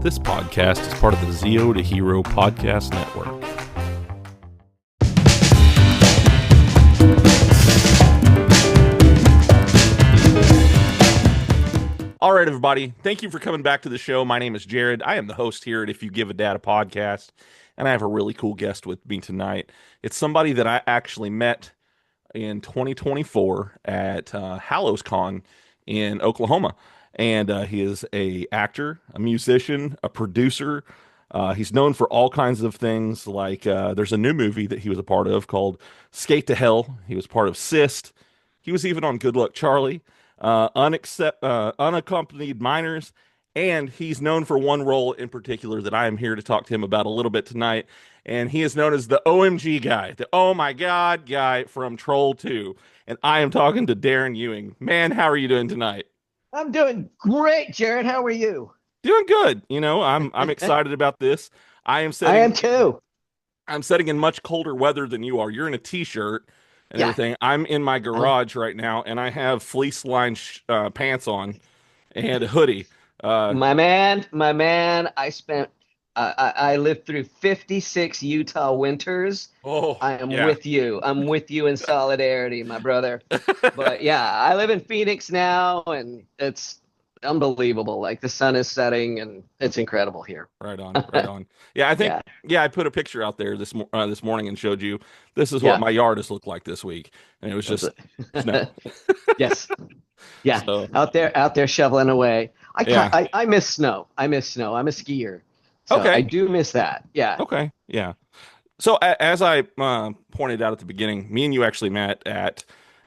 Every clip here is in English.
This podcast is part of the Zeo to Hero podcast network. All right, everybody. Thank you for coming back to the show. My name is Jared. I am the host here at If You Give a Dad a Podcast, and I have a really cool guest with me tonight. It's somebody that I actually met in 2024 at HallowsCon in Oklahoma. And he is a actor, a musician, a producer. He's known for all kinds of things. Like there's a new movie that he was a part of called Skate to Hell. He was part of Sist. He was even on Good Luck Charlie, Unaccompanied Minors. And he's known for one role in particular that I am here to talk to him about a little bit tonight. And he is known as the OMG guy, the Oh My God guy from Troll 2. And I am talking to Darren Ewing. Man, how are you doing tonight? I'm doing great, Jared. How are you? Doing good. You know, I'm excited about this. I am I setting am too. I'm setting in much colder weather than you are. You're in a t-shirt and Yeah. everything. I'm in my I, garage right now, and I have fleece lined pants on and a hoodie. Uh, my man. I lived through 56 Utah winters. oh I am yeah. with you. I'm with you in solidarity, my brother. But yeah, I live in Phoenix now, and it's unbelievable. Like the sun is setting, and it's incredible here. Right on, right on. Yeah, I think Yeah, I put a picture out there this morning and showed you this is what yeah. my yard has looked like this week, and it was That's just snow. it. Yes. Yeah, So out there shoveling away. yeah, I miss snow. I miss snow. I'm a skier, so I okay, do miss that. Yeah, okay, yeah. So as I pointed out at the beginning, me and you actually met at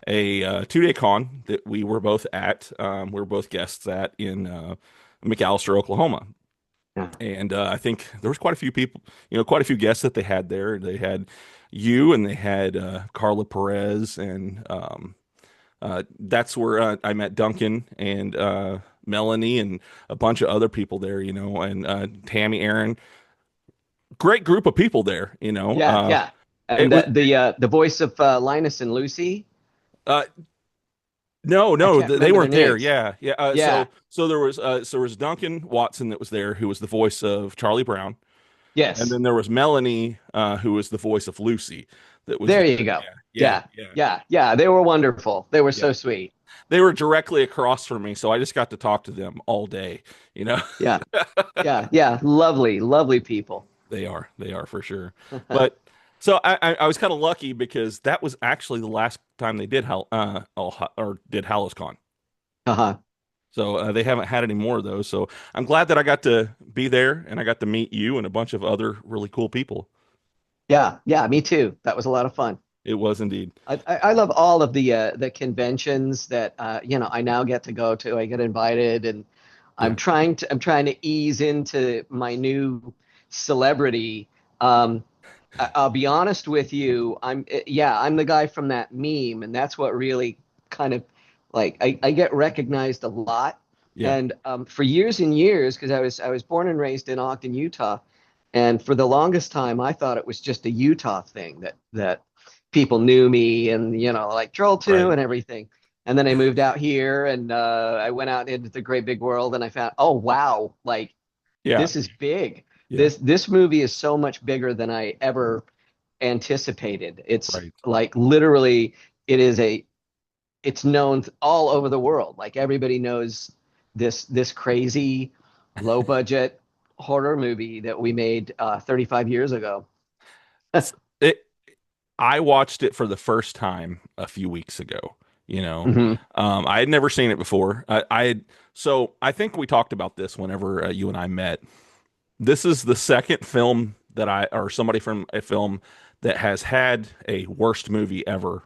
a 2-day con that we were both at. We were both guests at in McAllister, Oklahoma. yeah, And I think there was quite a few people, quite a few guests that they had there. They had you and they had Carla Perez, and that's where I met Duncan and Melanie and a bunch of other people there, and Tammy, Aaron. Great group of people there, yeah, yeah. It And was the voice of Linus and Lucy. uh, no, I no, can't they remember their weren't there. names. Yeah, yeah. Yeah. So there was Duncan Watson that was there, who was the voice of Charlie Brown. And Yes. then there was Melanie, who was the voice of Lucy, that was There there. you go. Yeah, Yeah. yeah, yeah, Yeah. Yeah. They were wonderful. They were yeah. so sweet. They were directly across from me, so I just got to talk to them all day. You know, Yeah. Yeah. Yeah. Lovely, lovely people. they are for sure. But so I was kind of lucky because that was actually the last time they did did HallowsCon. Uh-huh. So they haven't had any more of those. So I'm glad that I got to be there and I got to meet you and a bunch of other really cool people. Yeah. Yeah. Me too. That was a lot of fun. It was indeed. I love all of the conventions that I now get to go to. I get invited, and Yeah. I'm trying to ease into my new celebrity. I'll be honest with you. I'm the guy from that meme, and that's what really kind of like I get recognized a lot. Yeah. And for years and years, because I was born and raised in Ogden, Utah, and for the longest time I thought it was just a Utah thing that people knew me and like Troll 2 Right. and everything. And then I moved out here and I went out into the great big world and I found, oh wow, like Yeah. this is big. Yeah. This movie is so much bigger than I ever anticipated. It's Right. like literally it's known all over the world. Like everybody knows this crazy low budget horror movie that we made 35 years ago. It, I watched it for the first time a few weeks ago. Hmm. I had never seen it before. So I think we talked about this whenever you and I met. This is the second film or somebody from a film that has had a worst movie ever,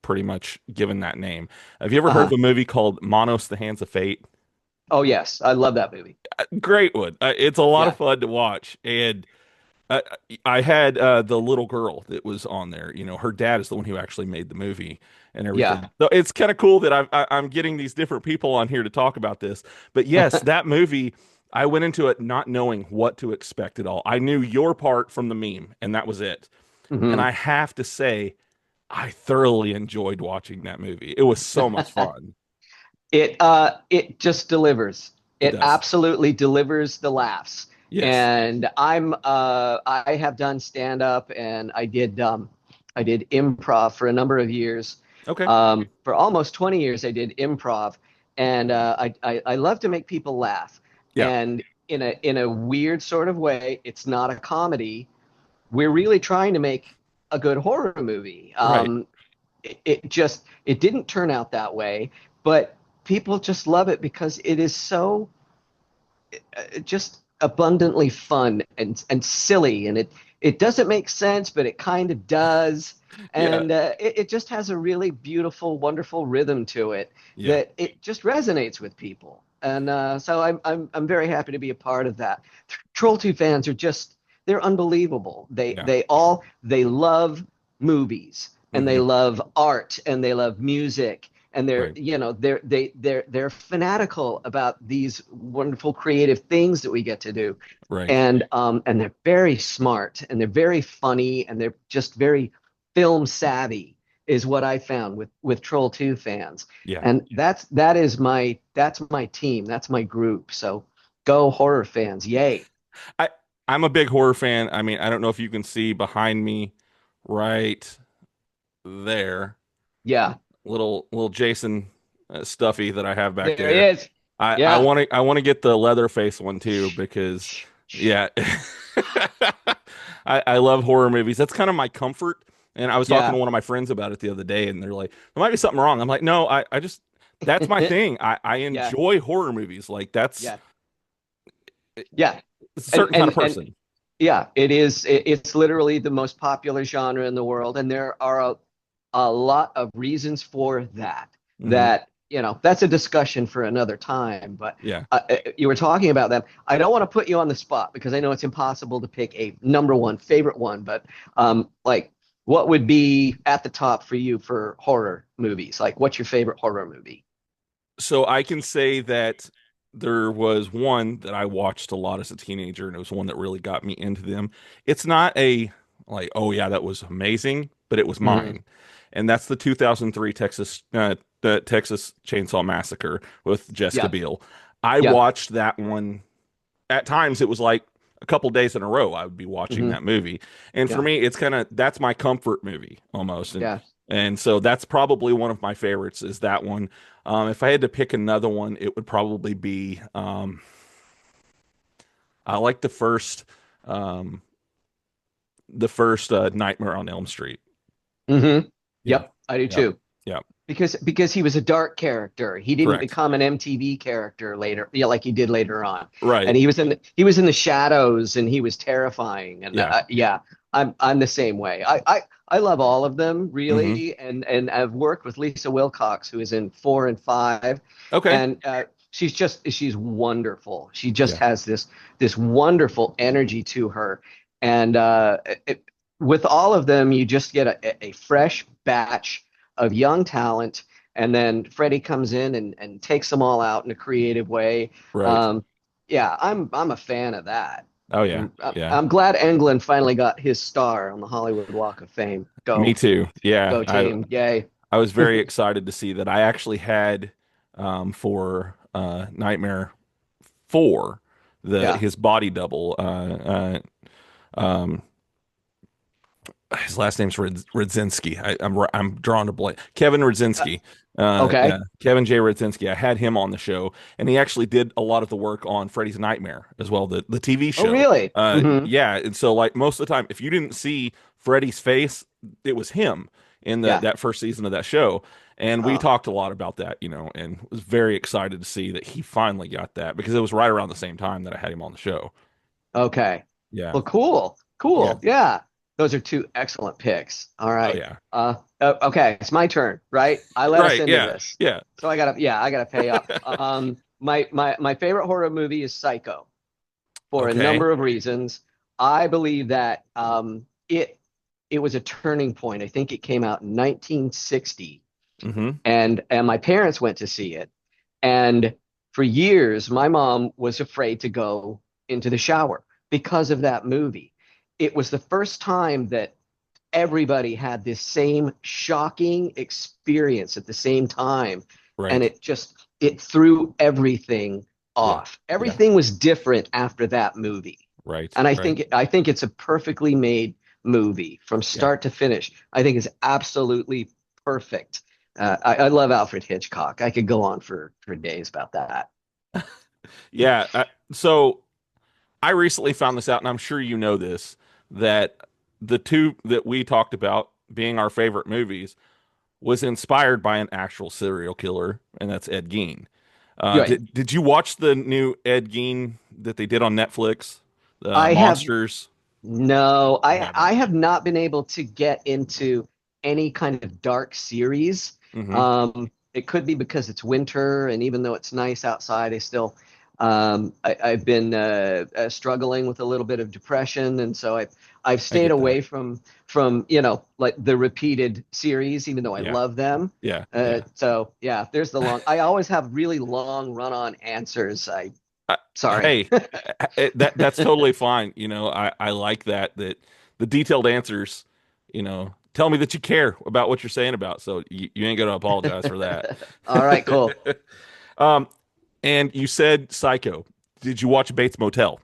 pretty much given that name. Have you ever heard Uh-huh. of a movie called Monos: The Hands of Fate? Oh yes, I love that movie. Great one. It's a lot of Yeah, fun to watch. And I, I had the little girl that was on there. Her dad is the one who actually made the movie and yeah. everything. So it's kind of cool that I'm getting these different people on here to talk about this. But yes, that movie, I went into it not knowing what to expect at all. I knew your part from the meme, and that was it. And Hmm. I have to say, I thoroughly enjoyed watching that movie. It was so much fun. It just delivers. It It does. absolutely delivers the laughs. Yes. And I have done stand up and I did improv for a number of years. Okay. For almost 20 years I did improv, and I love to make people laugh. Yeah. And in a weird sort of way, it's not a comedy. We're really trying to make a good horror movie. Right. It didn't turn out that way, but people just love it because it is so just abundantly fun and silly, and it doesn't make sense, but it kind of does. Yeah. And it just has a really beautiful, wonderful rhythm to it Yeah. that it just resonates with people. And so I'm very happy to be a part of that. Troll 2 fans are just they're unbelievable. Yeah. They love movies, and they Hmm. love art, and they love music, and they're Right. you know they're fanatical about these wonderful creative things that we get to do. Right. And they're very smart, and they're very funny, and they're just very film savvy is what I found with Troll 2 fans. Yeah. And that's my team, that's my group. So go horror fans, yay. I I'm a big horror fan. I mean, I don't know if you can see behind me right there, Yeah, little Jason Stuffy that I have back there he there. is. I Yeah. want to get the Leatherface one too because yeah. I love horror movies. That's kind of my comfort. And I was talking to Yeah. one of my friends about it the other day, and they're like, there might be something wrong. I'm like, no, I just that's my thing. I Yeah. enjoy horror movies. Like that's Yeah. Yeah. a certain kind of And person. yeah, it is. It's literally the most popular genre in the world, and there are a lot of reasons for that. Hmm. That's a discussion for another time. But Yeah. you were talking about them. I don't want to put you on the spot because I know it's impossible to pick a number one favorite one. But like, what would be at the top for you for horror movies? Like, what's your favorite horror movie? So I can say that there was one that I watched a lot as a teenager, and it was one that really got me into them. It's not a like, oh yeah, that was amazing, but it was Hmm. mine. And that's the 2003 the Texas Chainsaw Massacre with Jessica Yeah. Biel. I Yeah. watched that one at times it was like a couple days in a row I would be watching Hmm. that movie. And for Yeah. me, it's kind of that's my comfort movie almost. Yeah. And so that's probably one of my favorites is that one. If I had to pick another one, it would probably be I like um, the first Nightmare on Elm Street. Hmm. Yeah. Yep. I do Yeah. too. Yeah. Because he was a dark character. He didn't Correct. become an MTV character later, yeah, like he did later on. And Right. he was in the shadows, and he was terrifying. And Yeah. yeah, I'm the same way. I love all of them Hmm. really, and I've worked with Lisa Wilcox, who is in 4 and 5, Okay. and she's wonderful. She just Yeah. has this wonderful energy to her, and with all of them, you just get a fresh batch of young talent, and then Freddie comes in and takes them all out in a creative way. Right. Um, yeah, I'm a fan of that. Oh yeah. And Yeah. I'm glad Englund finally got his star on the Hollywood Walk of Fame. Me too. Yeah. Go team, yay! I was very excited to see that. I actually had for Nightmare 4 the Yeah. his body double um his last name's Radzinski. I'm drawing a blank. Kevin Uh, Radzinski. Yeah, okay. Kevin J. Radzinski. I had him on the show, and he actually did a lot of the work on Freddy's Nightmare as well, the TV Oh, show. really? Hmm. Yeah, and so like most of the time, if you didn't see Freddy's face, it was him in the Yeah. that first season of that show. And we Oh, talked a lot about that, and was very excited to see that he finally got that because it was right around the same time that I had him on the show. okay. Yeah. Well, cool. Yeah. Cool. Yeah. Those are two excellent picks. All Oh right. yeah. Okay, it's my turn, right? I let us Right. into Yeah. this. Yeah. So I gotta pay up. My favorite horror movie is Psycho for a Okay. number of reasons. I believe that it was a turning point. I think it came out in 1960, Hmm. and my parents went to see it. And for years, my mom was afraid to go into the shower because of that movie. It was the first time that everybody had this same shocking experience at the same time, and Right. it threw everything Yeah. off. Yeah. Everything was different after that movie. Right. And Right. I think it's a perfectly made movie from Yeah. start to finish. I think it's absolutely perfect. I love Alfred Hitchcock. I could go on for days about that. Yeah. So I recently found this out, and I'm sure you know this, that the two that we talked about being our favorite movies was inspired by an actual serial killer, and that's Ed Gein. Right. Did you watch the new Ed Gein that they did on Netflix? I have Monsters. no, You haven't. I have not been able to get into any kind of dark series. Hmm. It could be because it's winter, and even though it's nice outside, I've been struggling with a little bit of depression, and so I've I stayed get that. away from like the repeated series, even though I Yeah. love them. Yeah. Yeah. So yeah, there's the long. I always have really long run-on answers. Sorry. Hey, that's totally fine. I like that the detailed answers, tell me that you care about what you're saying about. So you ain't gonna apologize for that. All right, cool. Um, and you said Psycho. Did you watch Bates Motel?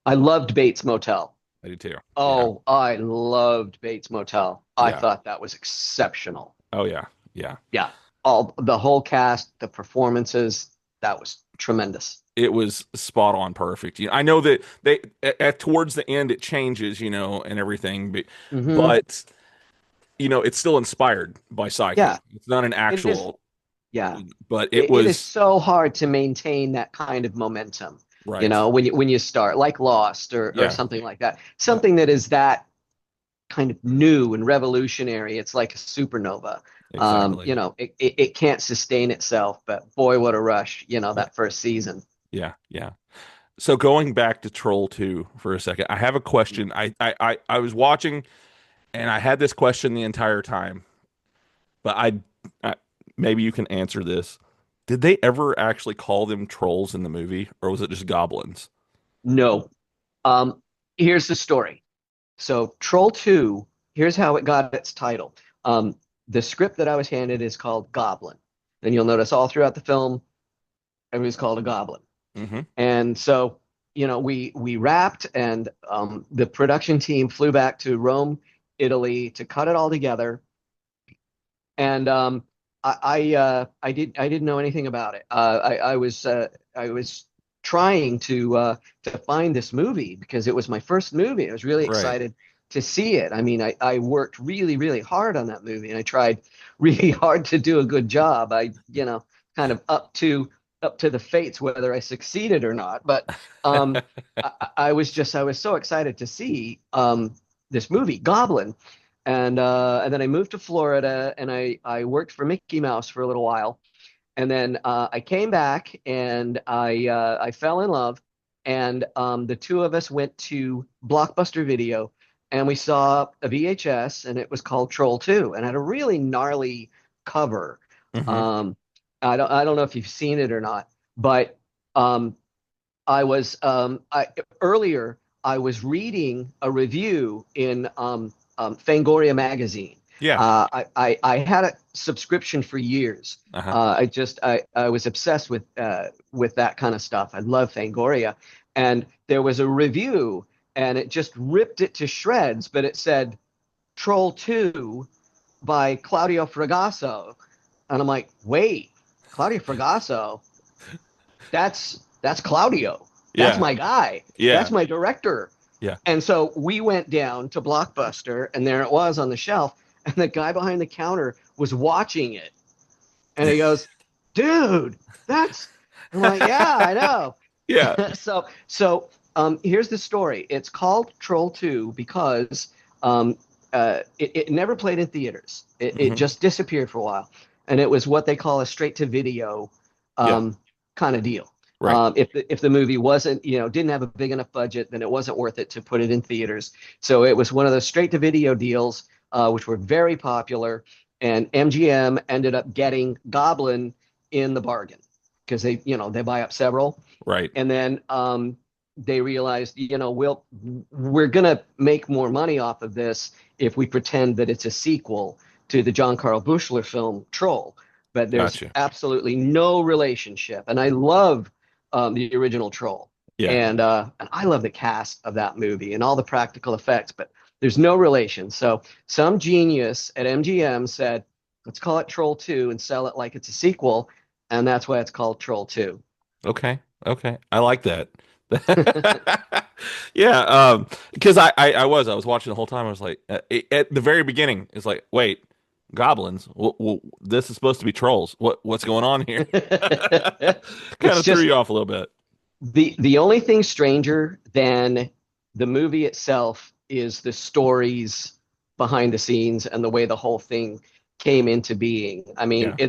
I loved Bates Motel. I did too. Yeah. Oh, I loved Bates Motel. I Yeah. thought that was exceptional. Oh yeah. Yeah. Yeah, all the whole cast, the performances, that was tremendous. It was spot on perfect. I know that they towards the end it changes, and everything, Hmm. but it's still inspired by Psycho. Yeah, It's not an it is. actual, Yeah, but it it is was so hard to maintain that kind of momentum. You right. know, when you start like Lost or Yeah. something like that, Yeah. something that is that kind of new and revolutionary. It's like a supernova. Exactly. It can't sustain itself, but boy, what a rush! Yeah. That first season. Yeah. Yeah. So going back to Troll 2 for a second, I have a question. I was watching and I had this question the entire time, but I maybe you can answer this. Did they ever actually call them trolls in the movie, or was it just goblins? No. Um, Here's the story. So Troll 2, here's how it got its title. The script that I was handed is called Goblin. And you'll notice all throughout the film, everybody's called a goblin. Hmm. And so, we wrapped, and the production team flew back to Rome, Italy to cut it all together. And I didn't know anything about it. I was trying to find this movie because it was my first movie. I was really Right. excited to see it. I mean, I worked really, really hard on that movie, and I tried really hard to do a good job. Kind of up to the fates whether I succeeded or not. But um, I was so excited to see this movie, Goblin, and then I moved to Florida, and I worked for Mickey Mouse for a little while, and then I came back, and I fell in love, and the two of us went to Blockbuster Video, and we saw a VHS, and it was called Troll 2, and it had a really gnarly cover. Hmm. Um, I don't know if you've seen it or not, but um, I was earlier I was reading a review in Fangoria magazine. Yeah. I had a subscription for years. Uh-huh. I was obsessed with that kind of stuff. I love Fangoria, and there was a review, and it just ripped it to shreds. But it said Troll 2 by Claudio Fragasso, and I'm like, wait, Claudio Fragasso? That's Claudio. That's Yeah. my guy. That's Yeah. my director. Yeah. And so we went down to Blockbuster, and there it was on the shelf. And the guy behind the counter was watching it. And he goes, dude, that's, I'm like, yeah, I know. Yeah. Here's the story. It's called Troll 2 because it never played in theaters. It Hmm. just disappeared for a while. And it was what they call a straight to video Yeah. um, kind of deal. Right. If the movie wasn't, didn't have a big enough budget, then it wasn't worth it to put it in theaters. So it was one of those straight to video deals, which were very popular. And MGM ended up getting Goblin in the bargain because they buy up several, Right. and then they realized, we're gonna make more money off of this if we pretend that it's a sequel to the John Carl Buechler film Troll. But there's Gotcha. absolutely no relationship, and I love the original Troll. Yeah. And I love the cast of that movie and all the practical effects, but there's no relation. So some genius at MGM said, let's call it Troll 2 and sell it like it's a sequel, and that's why it's called Troll 2. Okay. Okay. I like that. Yeah. Because I was watching the whole time. I was like, at the very beginning, it's like, wait, goblins. Well, this is supposed to be trolls. What's going on here? Kind It's of threw just you off a little bit. the only thing stranger than the movie itself is the stories behind the scenes and the way the whole thing came into being. I mean, Yeah.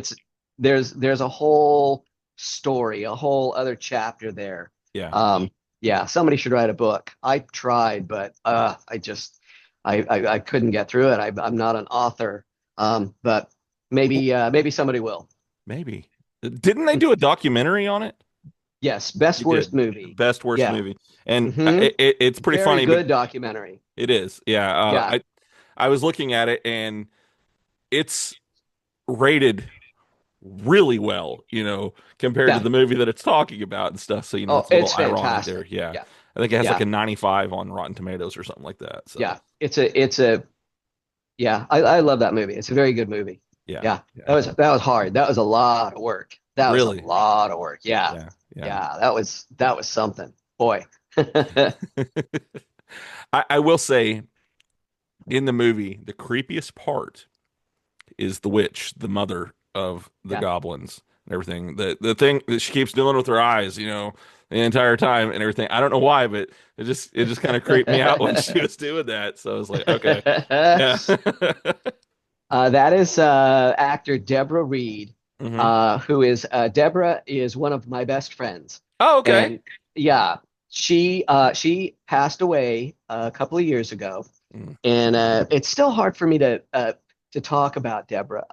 there's a whole story, a whole other chapter there. Yeah. Yeah, somebody should write a book. I tried, but I couldn't get through it. I'm not an author, but maybe somebody will. Maybe. Didn't they do a documentary on it? Yes, best You worst did. movie. Best worst Yeah. movie. And Hmm. it's pretty Very funny, but good documentary. it is. Yeah. Yeah. I was looking at it and it's rated really well, compared to Yeah. the movie that it's talking about and stuff. So, Oh, it's a little it's ironic there. fantastic. Yeah. Yeah. I think it has like Yeah. a 95 on Rotten Tomatoes or something like that. So, Yeah. It's a yeah, I love that movie. It's a very good movie. yeah. Yeah. Yeah. That was hard. That was a lot of work. That was a Really. lot of work. Yeah. Yeah. Yeah. Yeah. That was something. Boy. I will say in the movie, the creepiest part is the witch, the mother of the Yeah. goblins and everything. The thing that she keeps doing with her eyes, the entire time and everything. I don't know why, but it just kind of creeped me out when she was doing that. So I was like, okay, yeah. That is actor Deborah Reed, Hmm. who is Deborah is one of my best friends, Oh, okay. and yeah, she passed away a couple of years ago, Mm, and it's still hard for me to talk about Deborah.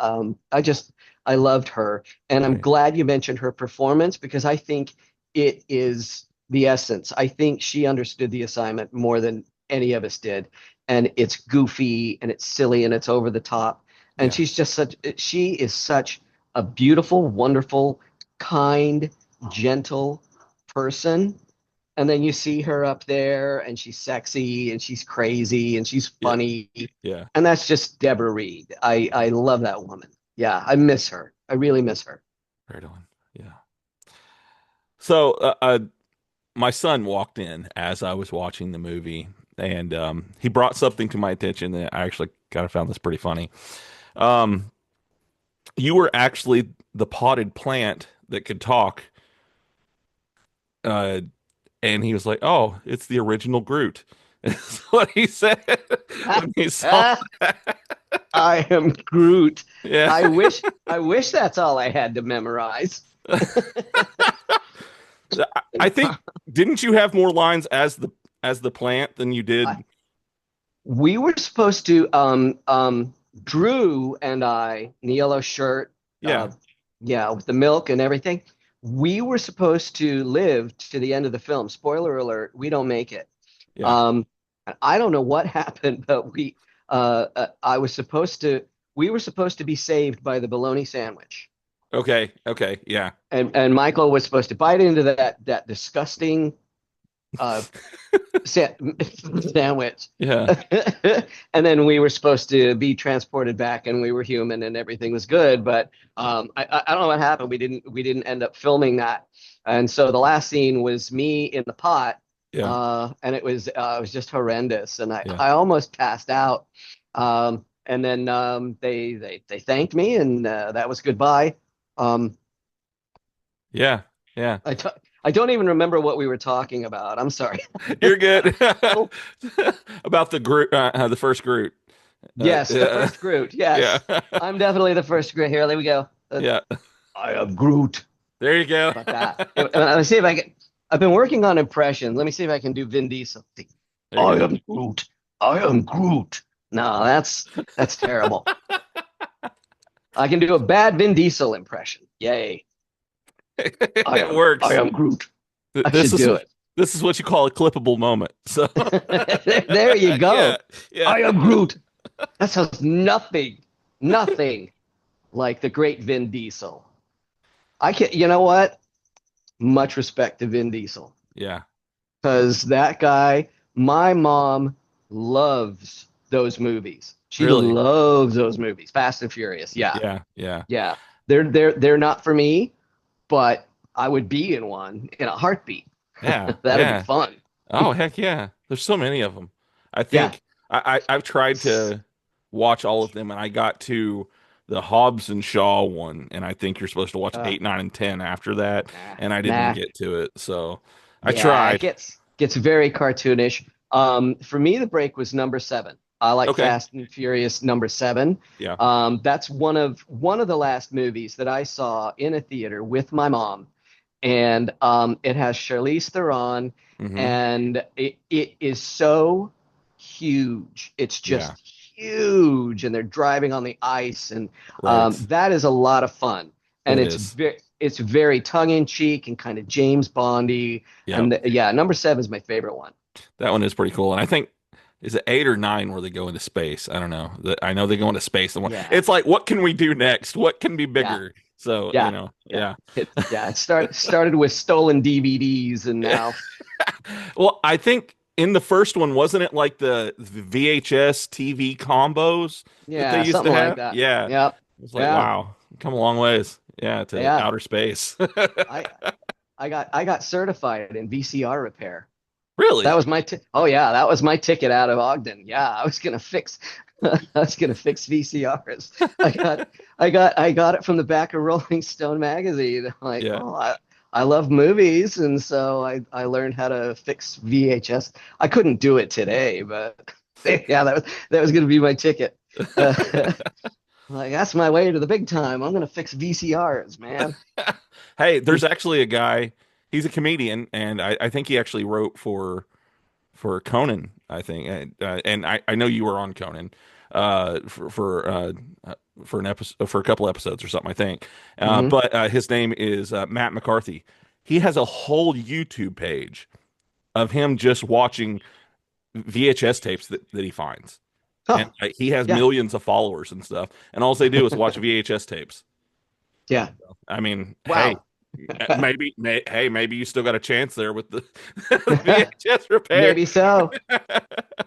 I loved her, and I'm right. glad you mentioned her performance because I think it is the essence. I think she understood the assignment more than any of us did, and it's goofy and it's silly and it's over the top, and Yeah. she is such a beautiful, wonderful, kind, gentle person. And then you see her up there and she's sexy and she's crazy and she's Yeah. funny. Yeah. And that's just Deborah Reed. I love that woman. Yeah, I miss her. I really miss her. Right on. Yeah. So, my son walked in as I was watching the movie, and he brought something to my attention that I actually kind of found this pretty funny. Um, you were actually the potted plant that could talk, uh, and he was like, "Oh, it's the original Groot." That's what he said when he saw that. I am Groot. Yeah. I wish that's all I had to memorize. I think didn't you have more lines as the plant than you I, did? we were supposed to Drew and I in the yellow shirt, Yeah. yeah, with the milk and everything. We were supposed to live to the end of the film. Spoiler alert, we don't make it. Yeah. Um, I don't know what happened, but I was supposed to, we were supposed to be saved by the bologna sandwich. Okay. Okay. Yeah. And Michael was supposed to bite into that disgusting uh, sa sandwich. Yeah. And then we were supposed to be transported back and we were human and everything was good. But I don't know what happened. We didn't end up filming that. And so the last scene was me in the pot. Yeah. And it was just horrendous. And I, Yeah. I almost passed out. And then they thanked me and that was goodbye. Um, Yeah. Yeah. I, t I don't even remember what we were talking about. I'm sorry. You're good. About the first Groot. Yes, the Yeah. first Groot. Yeah. Yes, I'm definitely the first Groot. Here, there we go. Yeah. I am Groot. There you go. How about that? Let me see if I can. I've been working on impressions. Let me see if I can do Vin Diesel. There I you go. am Groot. I am Groot. No, that's terrible. I can do a bad Vin Diesel impression. Yay. I It am I works. am Groot. I This should is do it. this is what you call a clippable moment. So There you yeah. go. Yeah. I am Groot. That sounds nothing like the great Vin Diesel. I can, you know what? much respect to Vin Diesel Yeah. because that guy, my mom loves those movies. She Really? loves those movies. Fast and Furious. Yeah. Yeah. Yeah. Yeah. They're not for me, but I would be in one in a heartbeat. Yeah. That'd be Yeah. fun. Oh, heck yeah. There's so many of them. I Yeah. think I've tried to watch all of them, and I got to the Hobbs and Shaw one, and I think you're supposed to watch Uh, 8, 9, and 10 after that, nah, and I didn't nah. get to it. So I Yeah, it tried. gets very cartoonish. For me, the break was number seven. I like Okay. Fast and Furious number seven. Yeah. That's one of the last movies that I saw in a theater with my mom, and it has Charlize Theron, Hmm. and it is so huge. It's Yeah. just huge, and they're driving on the ice, and Right. that is a lot of fun, and It is. it's very tongue in cheek and kind of James Bondy, Yeah. and yeah, number seven is my favorite one. That one is pretty cool. And I think is it 8 or 9 where they go into space? I don't know. I know they go into space. And Yeah, it's like, what can we do next? What can be yeah, bigger? So, yeah, yeah. yeah. It started with stolen DVDs, and now Well, I think in the first one, wasn't it like the VHS TV combos that they yeah, used to something like have? that. Yeah. Yep, It's like, yeah, wow, come a long ways. Yeah, to yeah. outer space. I I got certified in VCR repair. That Really? was oh yeah, that was my ticket out of Ogden. Yeah, I was gonna fix I was gonna fix VCRs. I got it from the back of Rolling Stone magazine. I'm like, Yeah. oh, I love movies, and so I learned how to fix VHS. I couldn't do it today, but yeah, that was gonna be my ticket. Like that's my way to the big time. I'm gonna fix VCRs, man. Hey, there's actually a guy, he's a comedian, and I think he actually wrote for Conan, I think, and I know you were on Conan, uh, for for uh, for an episode for a couple episodes or something, I think. Hmm. But his name is Matt McCarthy. He has a whole YouTube page of him just watching VHS tapes that he finds, and Oh, he has yeah, millions of followers and stuff, and all they do is watch VHS tapes. yeah. I mean, hey, Wow. hey, maybe you still got a chance there with the, the VHS repair. Maybe so.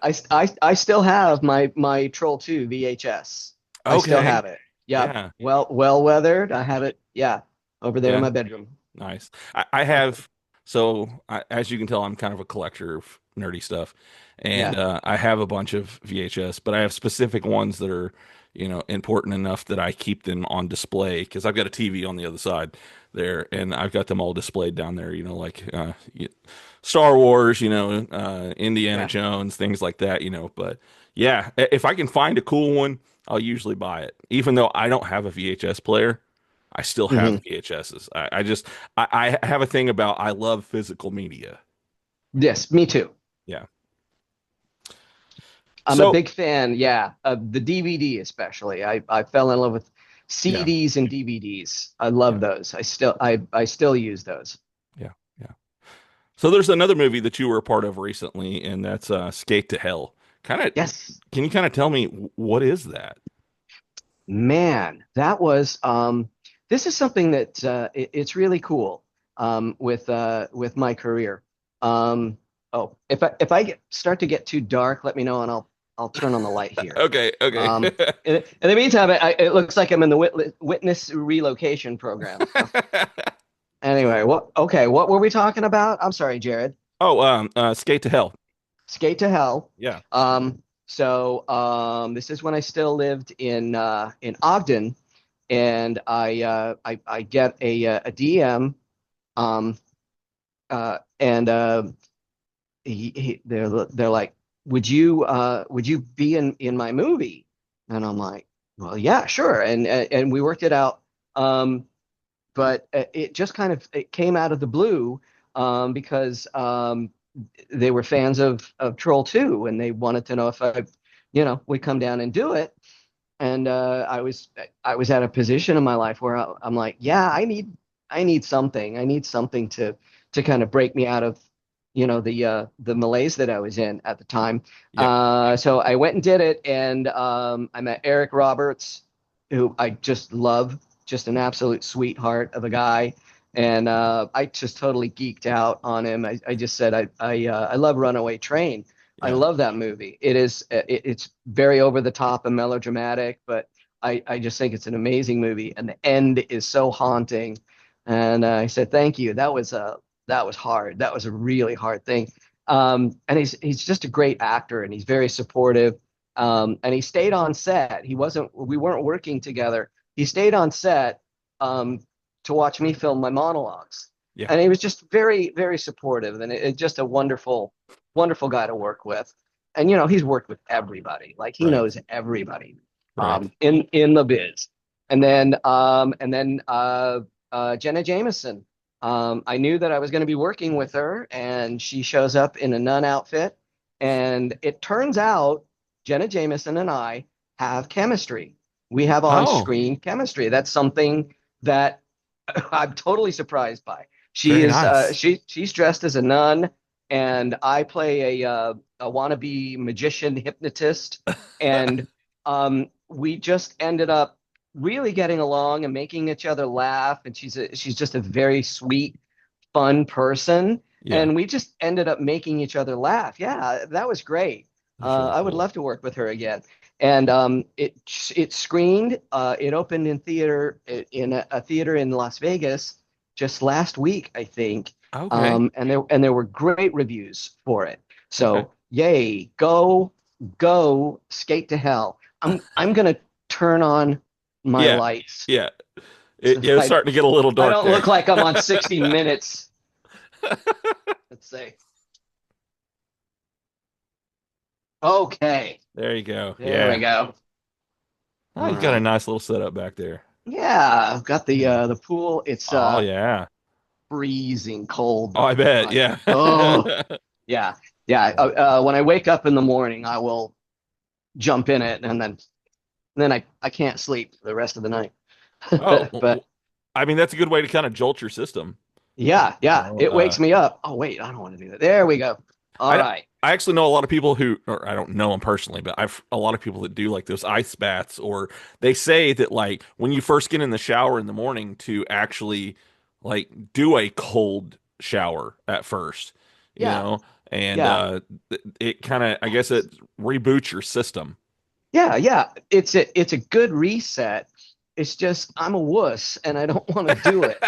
I still have my Troll 2 VHS. I still Okay. have it. Yep. Yeah. Well weathered. I have it. Yeah. Over there in Yeah. my bedroom. Nice. I have, so as you can tell, I'm kind of a collector of nerdy stuff. And Yeah. I have a bunch of VHS, but I have specific ones that are, important enough that I keep them on display because I've got a TV on the other side there and I've got them all displayed down there, like Star Wars, Indiana Yeah. Jones, things like that, But yeah, if I can find a cool one, I'll usually buy it. Even though I don't have a VHS player, I still have Hmm. VHSs. I have a thing about I love physical media. Yes, me too. Yeah. I'm a So big fan, yeah, of the DVD especially. I fell in love with yeah, CDs and DVDs. I yeah, love those. I still use those. yeah, yeah. So there's another movie that you were a part of recently, and that's Skate to Hell. Kind of, Yes. can you kind of tell me what is that? Man, that was this is something that it's really cool with my career. Oh, if I start to get too dark, let me know and I'll turn on the light here. Okay, okay. In the meantime, it looks like I'm in the witness relocation program. So anyway, what were we talking about? I'm sorry, Jared. Oh, Skate to Hell. Skate to Hell. Yeah. This is when I still lived in Ogden, and I get a DM, um, and they're like, would you be in my movie? And I'm like, well, yeah, sure. And we worked it out. But it just kind of it came out of the blue because they were fans of Troll 2 and they wanted to know if I, would come down and do it. And I was at a position in my life where I'm like, yeah, I need something. I need something to kind of break me out of, the malaise that I was in at the time. Yeah. So I went and did it, and I met Eric Roberts, who I just love, just an absolute sweetheart of a guy. And I just totally geeked out on him. I just said I love Runaway Train. I Yeah. love that movie. It's very over the top and melodramatic, but I just think it's an amazing movie, and the end is so haunting. And I said, thank you. That was hard. That was a really hard thing. And he's just a great actor, and he's very supportive. And he stayed on set. We weren't working together. He stayed on set to watch me film my monologues. Yeah. And he was just very, very supportive, and just a wonderful, wonderful guy to work with. And he's worked with everybody. Like he Right. knows everybody Right. in the biz. And then Jenna Jameson. I knew that I was going to be working with her, and she shows up in a nun outfit. And it turns out Jenna Jameson and I have chemistry. We have Oh, on-screen chemistry. That's something that I'm totally surprised by. very nice. She's dressed as a nun, and I play a wannabe magician hypnotist, and we just ended up really getting along and making each other laugh. And she's just a very sweet, fun person, Yeah. and we just ended up making each other laugh. Yeah, that was great. That's really I would cool. love to work with her again. And it screened. It opened in a theater in Las Vegas just last week, I think. Okay. And there were great reviews for it. Okay. So yay, go skate to hell. I'm gonna turn on my Yeah. lights Yeah. so It was starting to get a little I dark don't there. look like I'm on 60 Minutes. Let's see. Okay, There you go. there we Yeah. go. Oh, All you got a right. nice little setup back there. Yeah, I've got Yeah. the pool. It's Oh yeah. freezing cold Oh, I though. bet. Like, Yeah. oh, yeah. Yeah. Yeah. When I wake up in the morning, I will jump in it, and then I can't sleep the rest of the night. Oh, But I mean, that's a good way to kind of jolt your system. yeah, You yeah, know, it wakes me up. Oh wait, I don't want to do that. There we go. All I right. I actually know a lot of people who, or I don't know them personally, but I've a lot of people that do like those ice baths, or they say that like when you first get in the shower in the morning to actually like do a cold shower at first, you Yeah, know, and yeah. it kind of, I guess it reboots your system. Yeah, yeah. It's a good reset. It's just I'm a wuss and I don't want to do it.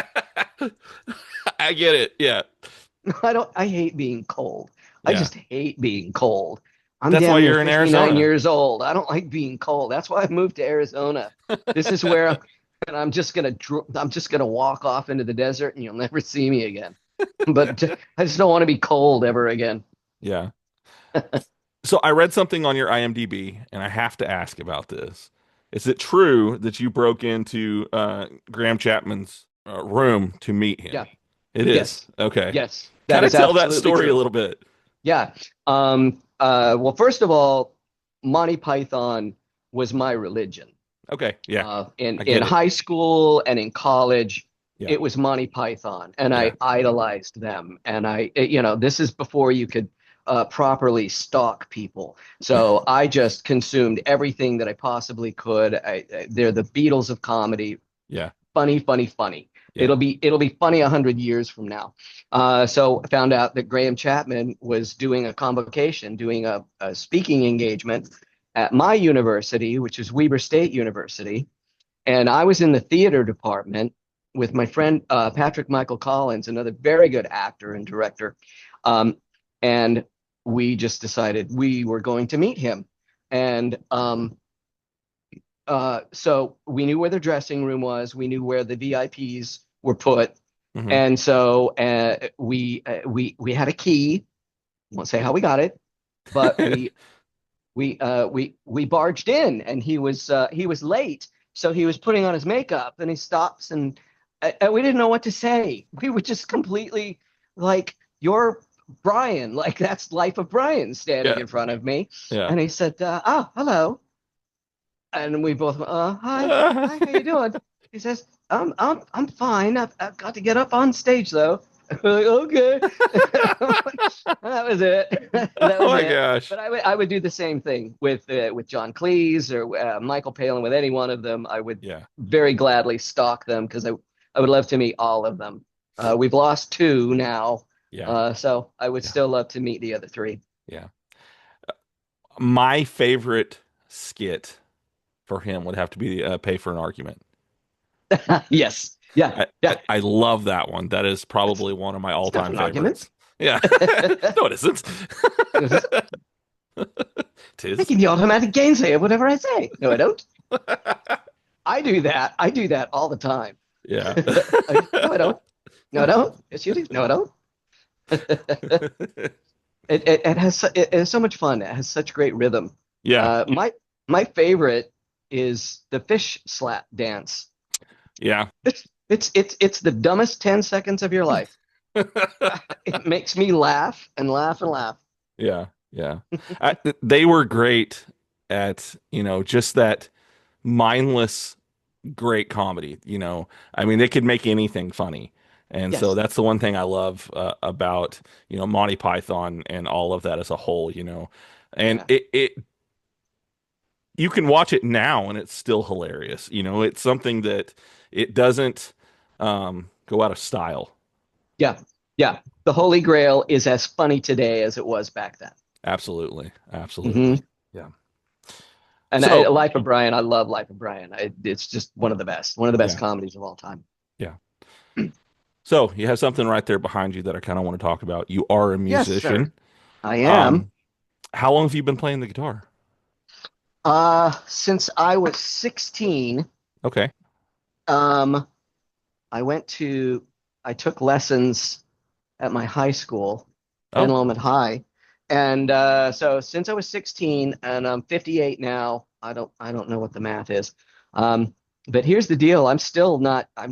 I get it. Yeah. I hate being cold. I Yeah. just hate being cold. I'm That's why damn near you're in 59 Arizona. years old. I don't like being cold. That's why I moved to Arizona. This is where and I'm just gonna walk off into the desert and you'll never see me again. But I just don't want to be cold ever again. Yeah. So I read something on your IMDb, and I have to ask about this. Is it true that you broke into Graham Chapman's room to meet him? Yeah. It is. Yes. Okay. Yes. That Kind of is tell that absolutely story a true. little bit. Yeah. Well, first of all, Monty Python was my religion. Okay. Yeah. I In get it. high school and in college, Yeah. it was Monty Python, and Yeah. I idolized them. And this is before you could properly stalk people. So I just consumed everything that I possibly could. They're the Beatles of comedy. Yeah. Funny, funny, funny. Yeah. It'll be funny 100 years from now. So I found out that Graham Chapman was doing a convocation, doing a speaking engagement at my university, which is Weber State University, and I was in the theater department with my friend Patrick Michael Collins, another very good actor and director, um, and we just decided we were going to meet him, and so we knew where the dressing room was. We knew where the VIPs were put. Hmm. And so we had a key. Won't say how we got it, but we barged in, and he was late. So he was putting on his makeup, and he stops, and we didn't know what to say. We were just completely like, "You're Brian." Like, that's Life of Brian standing Yeah. in front of me. Yeah. And he said, "Oh, hello." And we both went, hi, hi, how you doing? He says, I'm fine. I've got to get up on stage though. We're like, okay. That was it. That Oh was my it. gosh. But I would do the same thing with John Cleese or Michael Palin. With any one of them, I would Yeah. very gladly stalk them because I would love to meet all of them. We've lost two now, Yeah. so I would Yeah. still love to meet the other three. Yeah. My favorite skit for him would have to be Pay for an Argument. Yes, yeah, yeah. I love that one. That is It's probably one of my it's not all-time an argument. favorites. Yeah. No, it isn't. Tis. Making the automatic gainsayer, whatever I say. No, I don't. I do that. I do that all the time. Yeah. No, I don't. No, I don't. Yes, you do. No, I don't. It is so much fun. It has such great rhythm. Yeah. My favorite is the fish slap dance. Yeah. It's the dumbest 10 seconds of your life. It makes me laugh and laugh and laugh. Yeah. Yeah. They were great at, just that mindless, great comedy. I mean, they could make anything funny. And so Yes. that's the one thing I love about, Monty Python and all of that as a whole, and Yeah. it you can watch it now and it's still hilarious. It's something that it doesn't go out of style. Yeah. Yeah. The Holy Grail is as funny today as it was back then. Absolutely. Hmm. Absolutely. Yeah. And So, Life of Brian, I love Life of Brian. It's just one of the best yeah. comedies of all time. Yeah. So, you have something right there behind you that I kind of want to talk about. You are a Yes, sir. musician. I am. Um, how long have you been playing the guitar? Since I was 16, Okay. um, I went to, I took lessons at my high school, Oh, Petaluma High. And so since I was 16 and I'm 58 now, I don't know what the math is. But here's the deal. I'm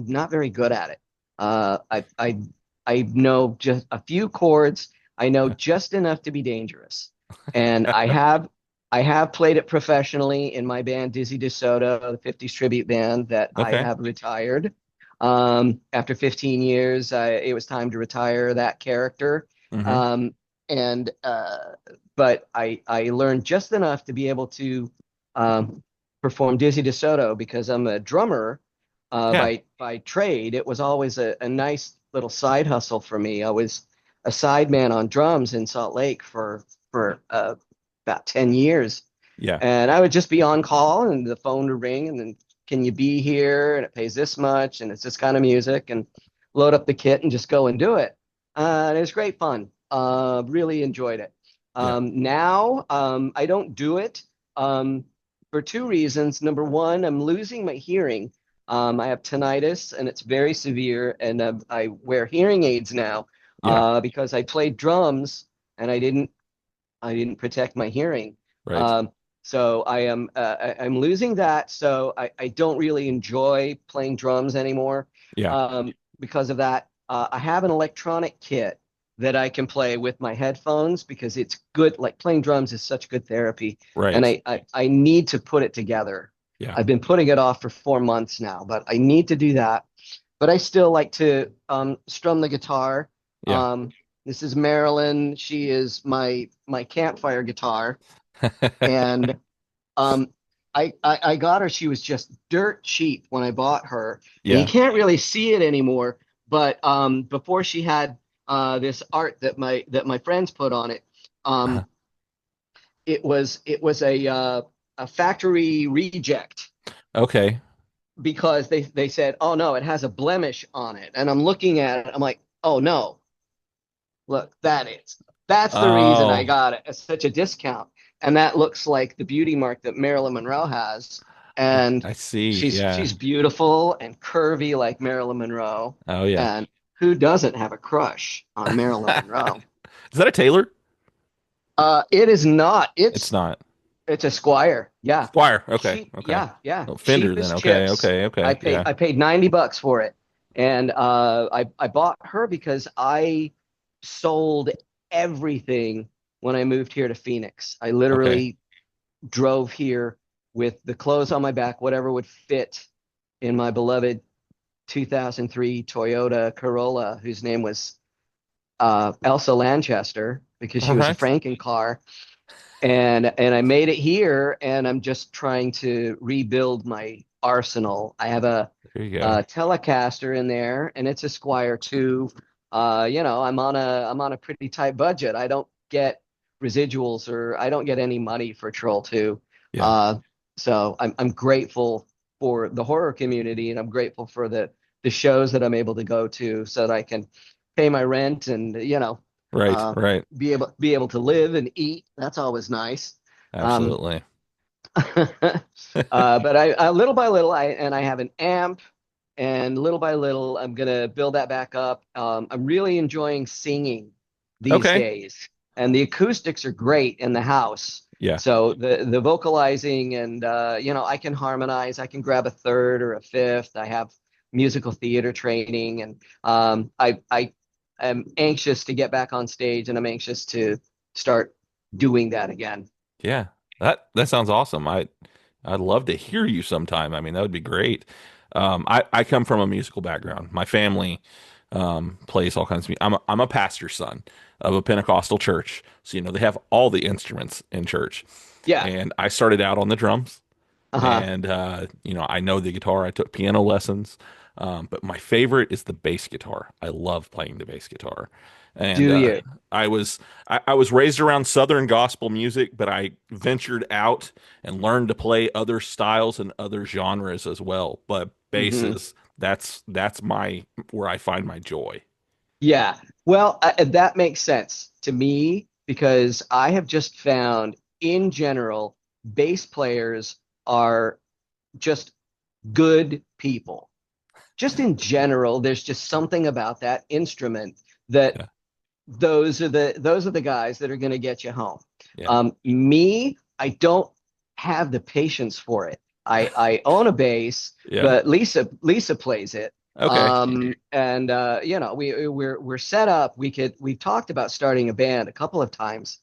not very good at it. I know just a few chords. I know just enough to be dangerous. And I have played it professionally in my band Dizzy DeSoto, the 50s tribute band that I okay. have retired. After 15 years, it was time to retire that character. Hmm. Um, and but I learned just enough to be able to um, perform Dizzy DeSoto because I'm a drummer Yeah. by trade. It was always a nice little side hustle for me. I was a sideman on drums in Salt Lake for about 10 years. Yeah. And I would just be on call and the phone would ring and then can you be here? And it pays this much and it's this kind of music and load up the kit and just go and do it. And it was great fun. Really enjoyed it. Yeah. Now I don't do it for two reasons. Number one, I'm losing my hearing. I have tinnitus and it's very severe, and I wear hearing aids now Yeah. because I played drums and I didn't protect my hearing. Right. Um, so I'm losing that. So I don't really enjoy playing drums anymore Yeah. because of that. I have an electronic kit that I can play with my headphones because it's good. Like playing drums is such good therapy, and Right. I need to put it together. Yeah. I've been putting it off for 4 months now, but I need to do that. But I still like to strum the guitar. Yeah. This is Marilyn. She is my campfire guitar, and um, I got her. She was just dirt cheap when I bought her, and you Yeah. can't really see it anymore. But before she had this art that my friends put on it, um, it was a factory reject Okay. because they said, oh no, it has a blemish on it, and I'm looking at it, I'm like, oh no, look, that's the reason I Oh, got it at such a discount. And that looks like the beauty mark that Marilyn Monroe has. And I see. she's Yeah. beautiful and curvy like Marilyn Monroe. Oh, yeah. And who doesn't have a crush on Marilyn Monroe? Is that a Taylor? It is not. It's It's not. it's a Squire. Yeah. Squire. Okay. Cheap. Okay. Yeah, yeah. Oh, Fender Cheap then. as Okay. chips. Okay. I Okay. paid Yeah. I paid $90 for it. And I bought her because I sold everything when I moved here to Phoenix. I Okay. literally drove here with the clothes on my back, whatever would fit in my beloved 2003 Toyota Corolla, whose name was Elsa Lanchester because All she was a right. Franken car. And I made it here, and I'm just trying to rebuild arsenal. I have There you go. a Telecaster in there, and it's a Squire 2. I'm on a pretty tight budget. I don't get residuals, or I don't get any money for Troll 2. Yeah. Uh, so I'm grateful for the horror community, and I'm grateful for the shows that I'm able to go to, so that I can pay my rent and Right. uh, Right. be able to live and eat. That's always nice. Um, Absolutely. but I little by little, I have an amp, and little by little, I'm gonna build that back up. I'm really enjoying singing these Okay. days, and the acoustics are great in the house. Yeah. So the vocalizing, and I can harmonize. I can grab a third or a fifth. I have musical theater training, and I am anxious to get back on stage, and I'm anxious to start doing that again. Yeah. That sounds awesome. I'd love to hear you sometime. I mean, that would be great. I come from a musical background. My family plays all kinds of music. I'm a pastor's son of a Pentecostal church. So, they have all the instruments in church. Yeah. And I started out on the drums. Uh-huh. And I know the guitar. I took piano lessons, but my favorite is the bass guitar. I love playing the bass guitar, and Do you? I was raised around Southern gospel music, but I ventured out and learned to play other styles and other genres as well. But bass Hmm. is that's my where I find my joy. Yeah. Well, that makes sense to me, because I have just found, in general, bass players are just good people. Just in general, there's just something about that instrument that Yeah, those are the guys that are going to get you home. yeah, Me, I don't have the patience for it. I own a bass, yeah. but Lisa plays it. Okay, And we're set up. We've talked about starting a band a couple of times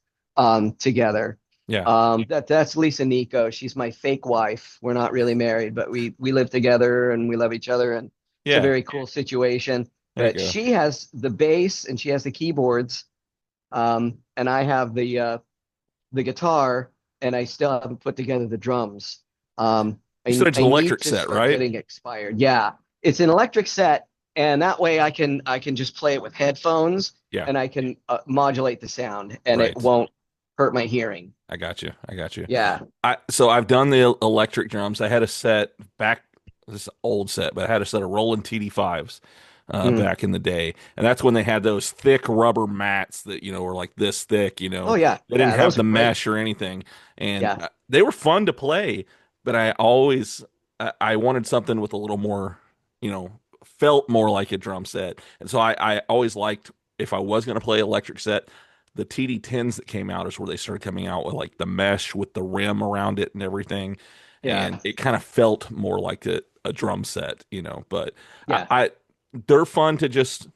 together. yeah, That's Lisa Nico. She's my fake wife. We're not really married, but we live together and we love each other, and it's a yeah. very cool situation. There you But go. she has the bass and she has the keyboards, and I have the guitar, and I still haven't put together the drums. You said it's I an need electric to set, start right? getting expired. Yeah, it's an electric set, and that way I can just play it with headphones, Yeah, and I can modulate the sound, and it right. won't hurt my hearing. I got you. I got you. Yeah. So I've done the electric drums. I had a set back, this old set, but I had a set of Roland TD5s Mm. back in the day, and that's when they had those thick rubber mats that were like this thick. Oh yeah, They didn't yeah, have those are the great. mesh or anything, and Yeah. they were fun to play. But I wanted something with a little more, felt more like a drum set, and so I always liked, if I was going to play electric set, the TD10s that came out is where they started coming out with like the mesh with the rim around it and everything. And Yeah. it kind of felt more like a drum set. But I, Yeah. I they're fun to just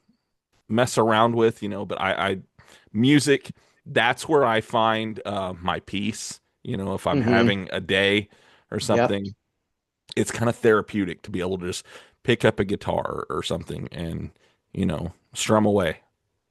mess around with. But music, that's where I find my peace. If I'm Hmm. having a day or Yep. something, it's kind of therapeutic to be able to just pick up a guitar or something and, strum away.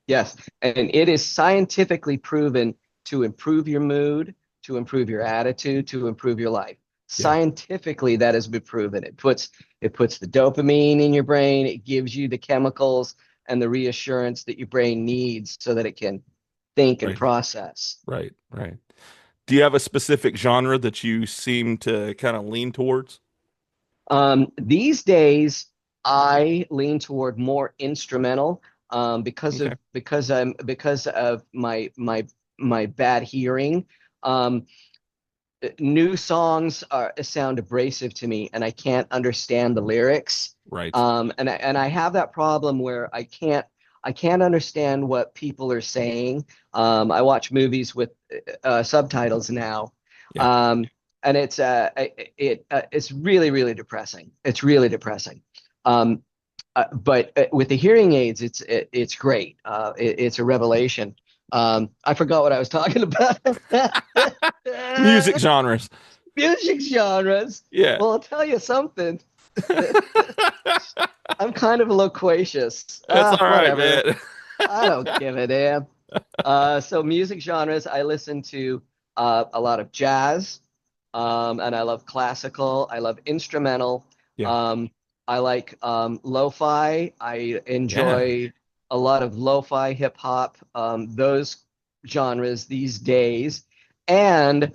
Yes, and it is scientifically proven to improve your mood, to improve your attitude, to improve your life. Yeah, Scientifically, that has been proven. It puts the dopamine in your brain. It gives you the chemicals and the reassurance that your brain needs, so that it can think and right, process. right, right. Do you have a specific genre that you seem to kind of lean towards? These days, I lean toward more instrumental, Okay. because of my bad hearing. Um, New songs sound abrasive to me, and I can't understand the lyrics. Right. And I have that problem where I can't understand what people are saying. I watch movies with subtitles now. Yeah. Um, and it's really, really depressing. It's really depressing. Um, but with the hearing aids, it's great. It's a revelation. I forgot what I was talking about. Music genres. Music genres. Yeah. Well, I'll tell you something. I'm kind of loquacious. That's all right, Whatever. man. I don't give a damn. So music genres, I listen to a lot of jazz. And I love classical. I love instrumental. Yeah. Um, I like lo-fi. I Yeah. enjoy a lot of lo-fi hip hop, those genres these days, and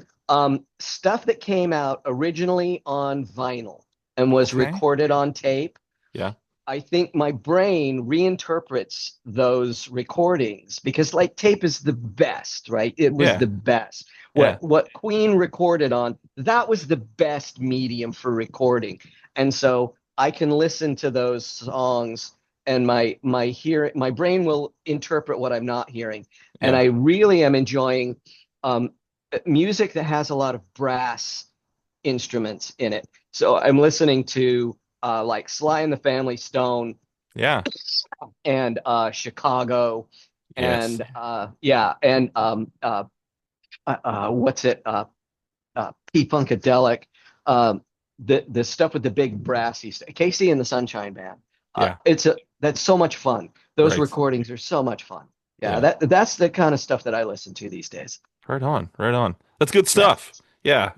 stuff that came out originally on vinyl and was Okay. recorded on tape. Yeah. I think my brain reinterprets those recordings because like tape is the best, right? It was Yeah. the best. Yeah. What Queen recorded on, that was the best medium for recording. And so I can listen to those songs and my brain will interpret what I'm not hearing. And Yeah. I really am enjoying um, music that has a lot of brass instruments in it. So I'm listening to like Sly and the Family Stone Yeah. and Chicago Yes. and yeah and what's it P Funkadelic, um, the stuff with the big brassy stuff. Casey and the Sunshine Band. Yeah. It's a That's so much fun. Those Right. recordings are so much fun. Yeah, Yeah. that's the kind of stuff that I listen to these days. Right on. Right on. That's good Yeah. stuff. Yeah.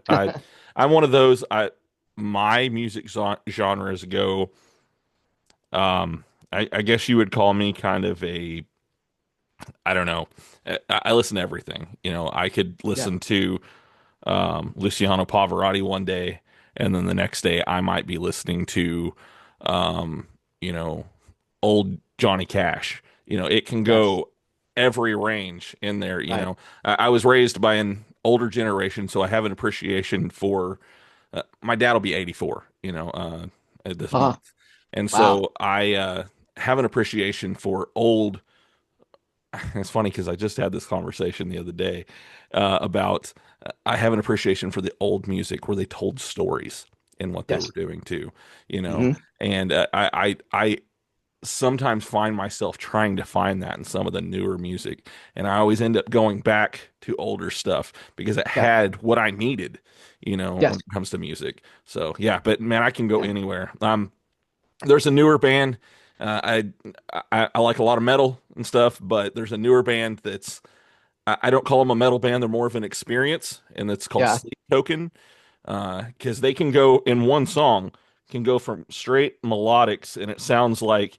I'm one of those. My music genres go. Um, I guess you would call me kind of a. I don't know. I listen to everything. I could Yeah. listen to Luciano Pavarotti one day, and then the next day I might be listening to, um, you know, old Johnny Cash. It can Yes. go every range in there. Right. I was raised by an older generation, so I have an appreciation for. My dad will be 84, this Uh, month, and wow. so I have an appreciation for old. It's funny because I just had this conversation the other day about I have an appreciation for the old music where they told stories in what they were Yes. doing too, you know. Hmm. And I sometimes find myself trying to find that in some of the newer music, and I always end up going back to older stuff because it Yeah. had what I needed, when Yes. it comes to music. So yeah, but man, I can go Yeah. anywhere. There's a newer band. I like a lot of metal and stuff, but there's a newer band that's I don't call them a metal band. They're more of an experience, and it's called Yeah. Sleep Token. Because they can go in one song, can go from straight melodics, and it sounds like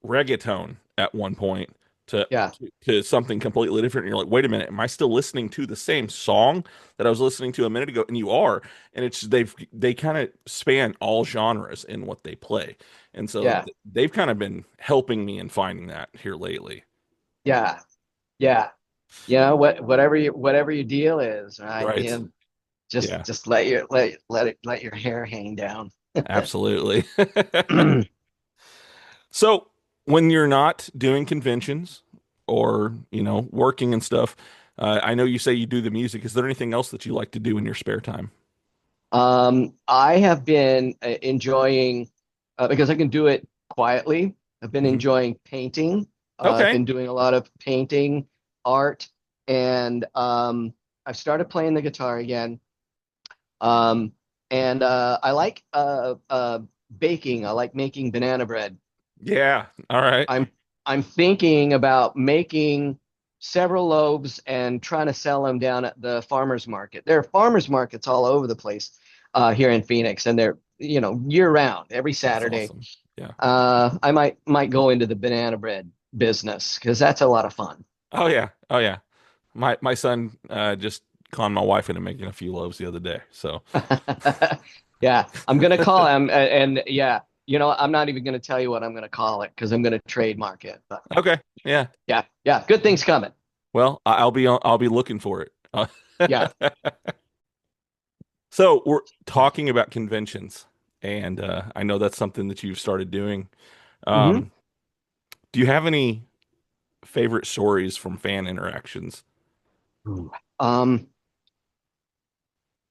reggaeton at one point to Yeah. to something completely different. And you're like, wait a minute, am I still listening to the same song that I was listening to a minute ago? And you are, and they kind of span all genres in what they play, and so Yeah. they've kind of been helping me in finding that here lately. Yeah. Yeah. Whatever your deal is, right? Right? And Yeah, just let your hair hang down. absolutely. So when you're not doing conventions or, working and stuff, I know you say you do the music. Is there anything else that you like to do in your spare time? I have been enjoying because I can do it quietly. I've been Hmm. enjoying painting. I've Okay. been doing a lot of painting, art, and I've started playing the guitar again. Um, and I like baking. I like making banana bread. Yeah. All right. I'm I'm thinking about making several loaves and trying to sell them down at the farmers market. There are farmers markets all over the place here in Phoenix, and they're year round, every That's Saturday. awesome. Yeah. I might go into the banana bread business because that's a lot of fun. Oh yeah. Oh yeah. My son just conned my wife into making a few loaves the other day. So Yeah, I'm gonna call him, and yeah, I'm not even gonna tell you what I'm gonna call it because I'm gonna trademark it. But okay. Yeah. yeah, yeah, good things coming. Well, I'll be looking for it. Yeah. So we're talking about conventions, and I know that's something that you've started doing. Hmm. Um, do you have any favorite stories from fan interactions? Um,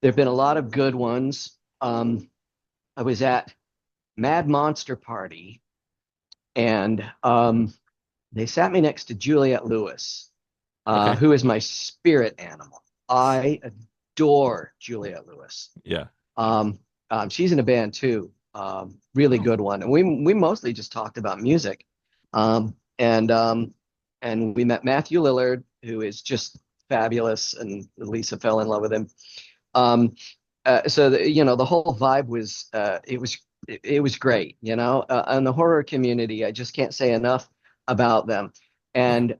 there have been a lot of good ones. I was at Mad Monster Party, and they sat me next to Juliette Lewis, Okay. who is my spirit animal. I adore Juliette Lewis. Yeah. Um, she's in a band too, really Oh, good one. And we mostly just talked about music, and and we met Matthew Lillard, who is just fabulous, and Lisa fell in love with him. Um, So the whole vibe was it was great, and the horror community, I just can't say enough about them. Yeah. And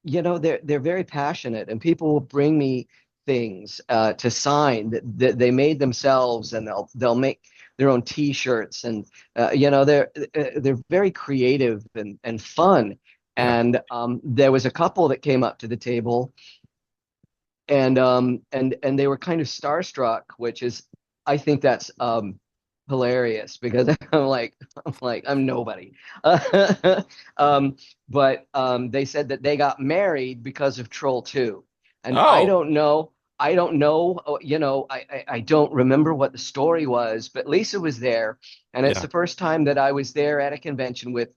they're very passionate, and people will bring me things to sign that they made themselves, and they'll make their own t-shirts, and they're very creative and fun. Yeah. And there was a couple that came up to the table, and they were kind of starstruck, which is, I think that's hilarious, because I'm nobody. um but they said that they got married because of Troll 2. And I Oh, don't know, I don't remember what the story was, but Lisa was there, and it's yeah. the first time that I was there at a convention with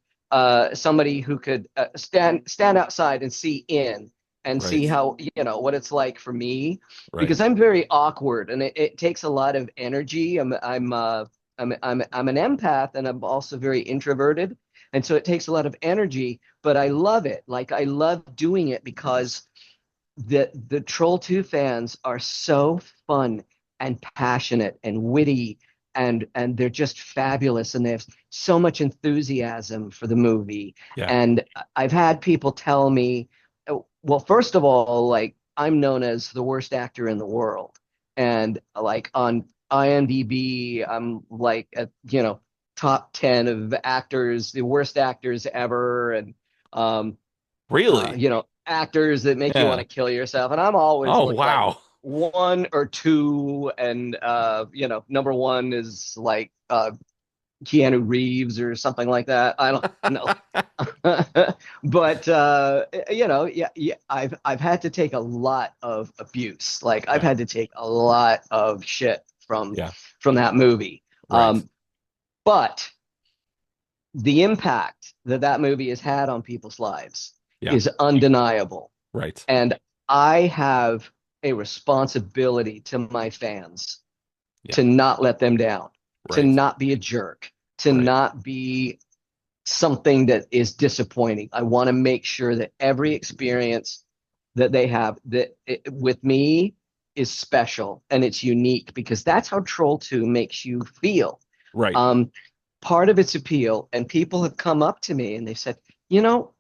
somebody who could stand outside and see in, and see Right. how, what it's like for me, Right. because I'm very awkward, and it takes a lot of energy. I'm an empath, and I'm also very introverted, and so it takes a lot of energy, but I love it. Like, I love doing it because the Troll 2 fans are so fun and passionate and witty, and they're just fabulous, and they have so much enthusiasm for the movie. Yeah. And I've had people tell me, well, first of all, like, I'm known as the worst actor in the world. And like on IMDb, I'm like at, top 10 of actors, the worst actors ever. And Really? actors that make you want Yeah. to kill yourself. And I'm always Oh, like wow. one or two, and number one is like Keanu Reeves or something like that. I don't know. But yeah, yeah, I've had to take a lot of abuse. Like, I've Yeah. had to take a lot of shit from Yeah. that movie. Right. But the impact that that movie has had on people's lives Yeah. is undeniable. Right. And I have a responsibility to my fans Yeah. to not let them down, to Right. not be a jerk, to Right. not be something that is disappointing. I want to make sure that every experience that they have with me is special and it's unique, because that's how Troll 2 makes you feel. Right. Um, Part of its appeal, and people have come up to me and they said, you know,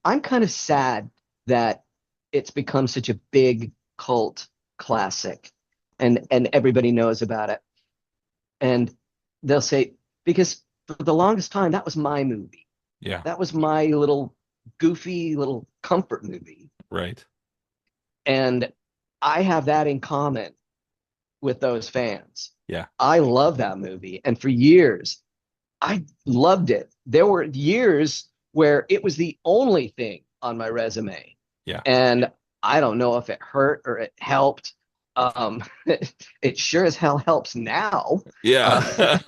I'm kind of sad that it's become such a big cult classic, and everybody knows about it. And they'll say, because for the longest time, that was my movie. Yeah. That was my little goofy little comfort movie. Right. And I have that in common with those fans. Yeah. I love that movie. And for years, I loved it. There were years where it was the only thing on my resume. Yeah. And I don't know if it hurt or it helped. It sure as hell helps now. Yeah.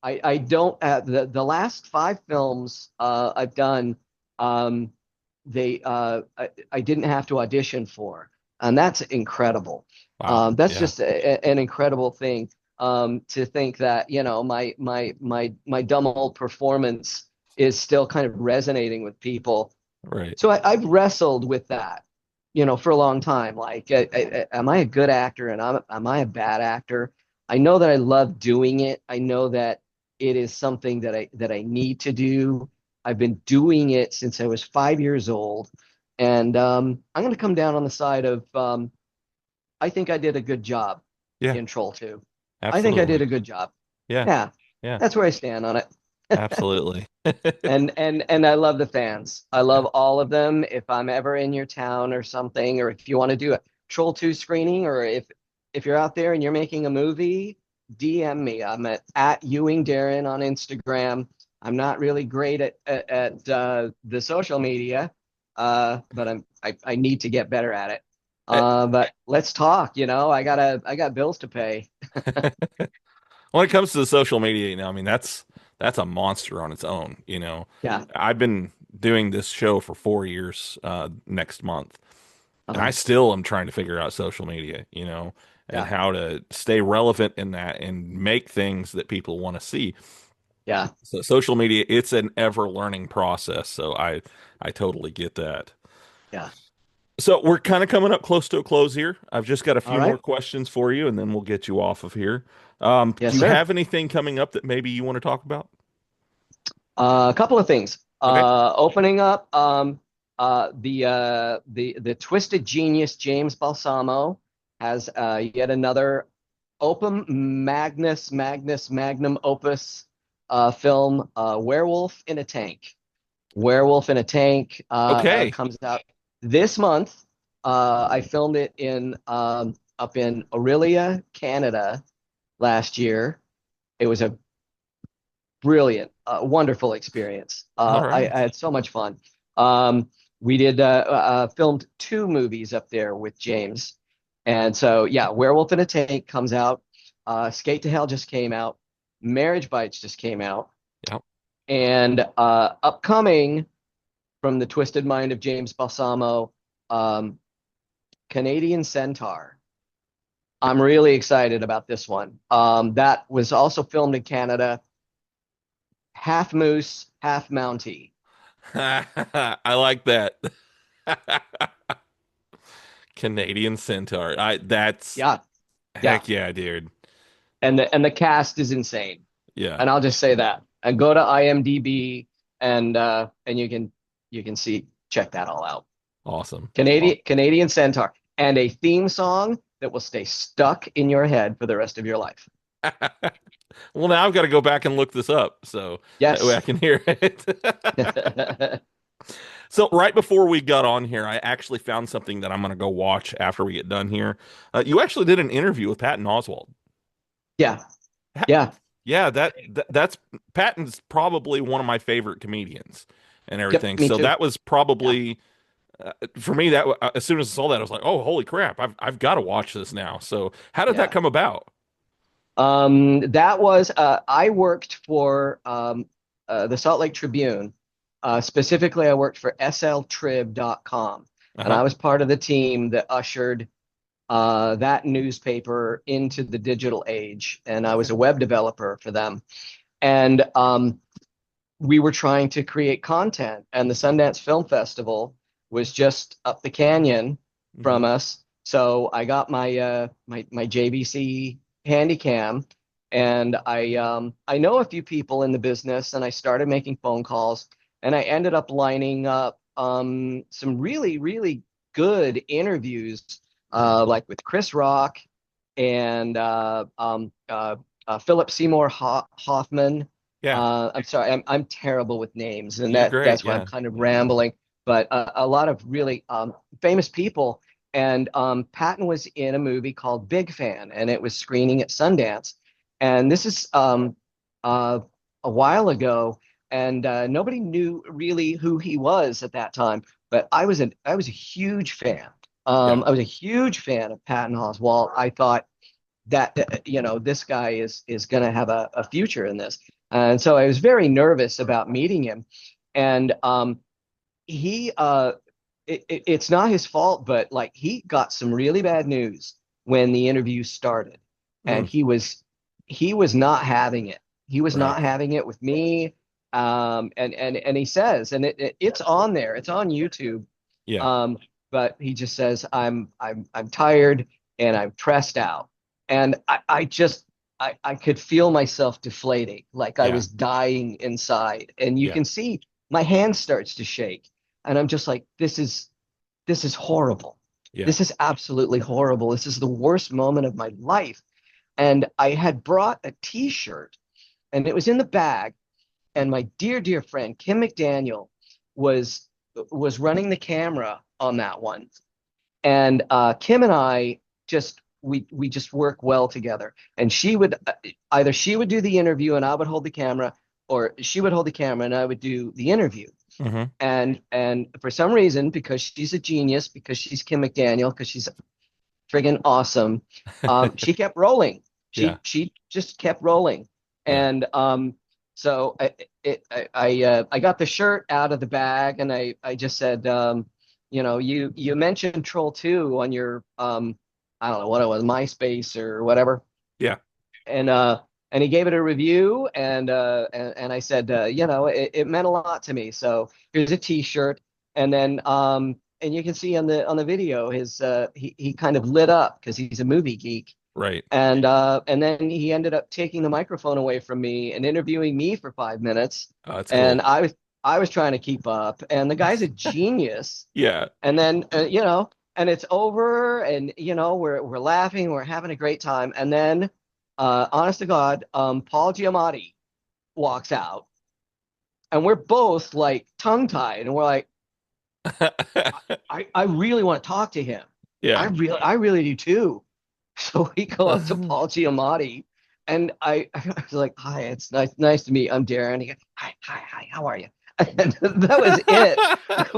I, I don't, the last five films I've done, um, I didn't have to audition for, and that's incredible. Wow. That's Yeah. just an incredible thing, to think that, my dumb old performance is still kind of resonating with people. Right. So I've wrestled with that, for a long time. Like, am I a good actor, and am I a bad actor? I know that I love doing it. I know that it is something that I need to do. I've been doing it since I was 5 years old, and I'm going to come down on the side of, I think I did a good job Yeah. in Troll 2. I think I did Absolutely. a good job. Yeah. Yeah, Yeah. that's where I stand on it. Absolutely. And I love the fans. I love all of them. If I'm ever in your town or something, or if you want to do a Troll 2 screening, or if you're out there and you're making a movie, DM me. I'm at Ewing Darren on Instagram. I'm not really great at the social media, but I need to get better at it. Eh, But let's talk. I got bills to pay. When it comes to the social media, I mean, that's a monster on its own, Yeah. I've been doing this show for 4 years, next month, and I Uh-huh. still am trying to figure out social media, and Yeah. how to stay relevant in that and make things that people want to see. Yeah. So social media, it's an ever learning process. So I totally get that. Yeah. So we're kind of coming up close to a close here. I've just got a All few more right. questions for you, and then we'll get you off of here. Do Yes, you sir. have anything coming up that maybe you want to talk about? A couple of things. Okay. Opening up the Twisted Genius James Balsamo has yet another opum magnum opus film, Werewolf in a Tank. Werewolf in a Tank Okay. comes out this month. I filmed it in up in Aurelia, Canada last year. It was a brilliant, wonderful experience. All I right. had so much fun. We did filmed two movies up there with James, and so yeah, Werewolf in a Tank comes out. Skate to Hell just came out. Marriage Bites just came out, Yeah. and upcoming from the Twisted Mind of James Balsamo, um, Canadian Centaur. I'm really excited about this one. That was also filmed in Canada, half moose, half Mountie. I like that. Canadian Centaur. That's Yeah, yeah. heck yeah, dude. And the cast is insane. Yeah. And I'll just say that. And go to IMDb and you can see check that all out. Awesome. Canadian Centaur and a theme song that will stay stuck in your head for the rest of your life. Well, now I've got to go back and look this up so that way I Yes. can hear it. So right before we got on here, I actually found something that I'm going to go watch after we get done here. You actually did an interview with Patton Oswalt. Yeah. Ha- Yeah. Yeah, that's Patton's probably one of my favorite comedians and Yep, everything. me So too. that was Yeah. probably for me that as soon as I saw that, I was like, "Oh, holy crap! I've got to watch this now." So how did that Yeah. come about? That was I worked for the Salt Lake Tribune. Specifically, I worked for sltrib.com, and Uh-huh. I was part of the team that ushered that newspaper into the digital age. And I was Okay. a web developer for them. And we were trying to create content, and the Sundance Film Festival was just up the canyon Hmm. from us. So I got my JVC Handycam, and I know a few people in the business, and I started making phone calls, and I ended up lining up some really good interviews, like with Chris Rock and Philip Seymour Hoffman. Yeah, I'm sorry, I'm terrible with names, and you're great. that's why I'm Yeah. kind of rambling. But a lot of really famous people, and Patton was in a movie called Big Fan, and it was screening at Sundance. And this is uh, a while ago, and nobody knew really who he was at that time. But I was a huge fan. Yeah. I was a huge fan of Patton Oswalt. I thought that this guy is going to have a future in this. And so I was very nervous about meeting him. And he it's not his fault, but like he got some really bad news when the interview started, and Mm, he was not having it. He was right. not having it with me. And he says, and it's on there, it's on YouTube. Yeah. Um, but he just says, I'm tired and I'm stressed out. And I could feel myself deflating, like I Yeah. was dying inside. And you Yeah. can see my hand starts to shake. And I'm just like, this is horrible. Yeah. This is absolutely horrible. This is the worst moment of my life. And I had brought a t-shirt and it was in the bag. And my dear friend Kim McDaniel was was running the camera on that one. And Kim and I we just work well together. And she would either she would do the interview and I would hold the camera, or she would hold the camera and I would do the interview. Hmm. And for some reason, because she's a genius, because she's Kim McDaniel, because she's friggin' awesome, she kept rolling. Yeah. She just kept rolling. Yeah. And so I got the shirt out of the bag and I just said, you mentioned Troll 2 on your I don't know what it was, MySpace or whatever. Yeah. And and he gave it a review, and I said, it meant a lot to me. So here's a t-shirt. And then and you can see on the video his he kind of lit up because he's a movie geek. Right. And then he ended up taking the microphone away from me and interviewing me for 5 minutes. Oh, that's And cool. I was trying to keep up. And the guy's a genius. Yeah. And then and it's over, and we're laughing, we're having a great time. And then, honest to God, Paul Giamatti walks out, and we're both like tongue-tied, and we're like, I really want to talk to him. Yeah. I really do too. So we go up to Paul Giamatti, and I was like, "Hi, it's nice to meet. I'm Darren." He goes, "Hi, how are you?" And that was it.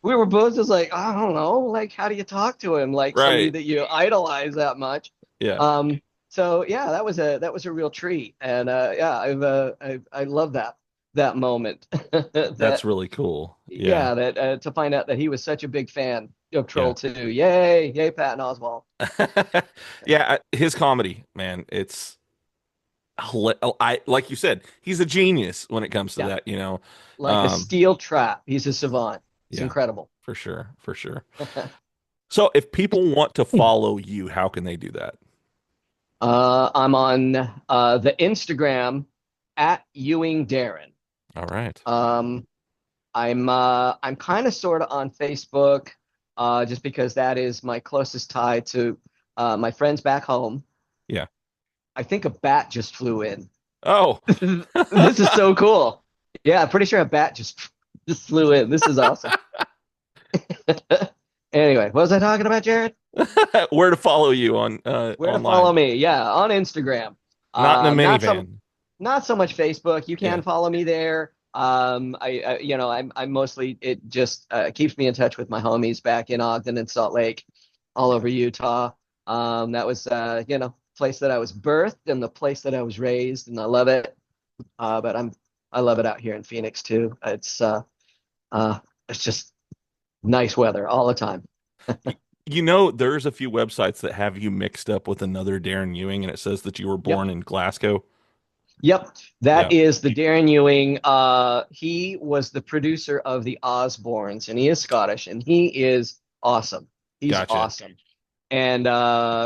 We were both just like, I don't know, like how do you talk to him, like somebody Right. that you idolize that much? Yeah. So yeah, that was a real treat, and yeah, I love that moment. That's That really cool. Yeah. yeah, that to find out that he was such a big fan of Yeah. Troll 2. Yay, Patton Oswalt. Yeah, his comedy, man, I like you said, he's a genius when it comes to Yeah, that. like a Um, steel trap. He's a savant. It's yeah, incredible. for sure, for sure. So if people want to follow you, how can they do that? I'm on the Instagram at Ewing Darren. All right. Um, I'm kind of sort of on Facebook, just because that is my closest tie to my friends back home. Yeah. I think a bat just flew in. Oh, This is so cool. Yeah, I'm pretty sure a bat just flew in. This is awesome. Anyway, what was I talking about, Jared? where to follow you on Where to online? follow me? Yeah, on Instagram. Not in a Not so minivan. not so much Facebook. You Yeah. can follow me there. I'm mostly, it just keeps me in touch with my homies back in Ogden and Salt Lake, all over Utah. That was place that I was birthed and the place that I was raised, and I love it. But I love it out here in Phoenix too. It's just nice weather all the time. Y- there's a few websites that have you mixed up with another Darren Ewing, and it says that you were Yep. born in Glasgow. Yep, Yeah. that is the Darren Ewing. He was the producer of the Osbournes, and he is Scottish, and he is awesome. He's Gotcha. awesome. And